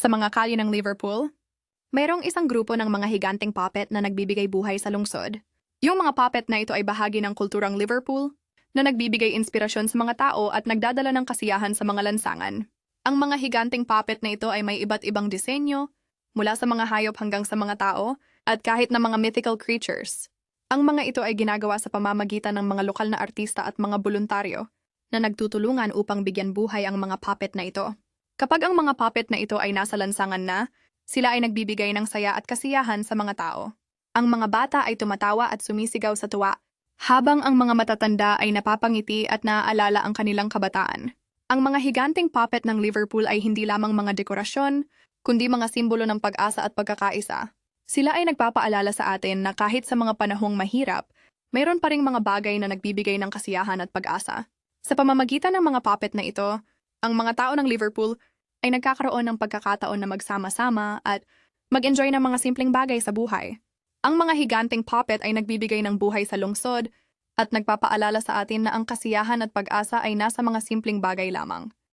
Sa mga kalye ng Liverpool, mayroong isang grupo ng mga higanteng puppet na nagbibigay buhay sa lungsod. Yung mga puppet na ito ay bahagi ng kulturang Liverpool na nagbibigay inspirasyon sa mga tao at nagdadala ng kasiyahan sa mga lansangan. Ang mga higanteng puppet na ito ay may iba't ibang disenyo, mula sa mga hayop hanggang sa mga tao, at kahit na mga mythical creatures. Ang mga ito ay ginagawa sa pamamagitan ng mga lokal na artista at mga voluntaryo na nagtutulungan upang bigyan buhay ang mga puppet na ito. Kapag ang mga puppet na ito ay nasa lansangan na, sila ay nagbibigay ng saya at kasiyahan sa mga tao. Ang mga bata ay tumatawa at sumisigaw sa tuwa, habang ang mga matatanda ay napapangiti at naaalala ang kanilang kabataan. Ang mga higanteng puppet ng Liverpool ay hindi lamang mga dekorasyon, kundi mga simbolo ng pag-asa at pagkakaisa. Sila ay nagpapaalala sa atin na kahit sa mga panahong mahirap, mayroon pa ring mga bagay na nagbibigay ng kasiyahan at pag-asa. Sa pamamagitan ng mga puppet na ito, ang mga tao ng Liverpool ay nagkakaroon ng pagkakataon na magsama-sama at mag-enjoy ng mga simpleng bagay sa buhay. Ang mga higanteng puppet ay nagbibigay ng buhay sa lungsod at nagpapaalala sa atin na ang kasiyahan at pag-asa ay nasa mga simpleng bagay lamang.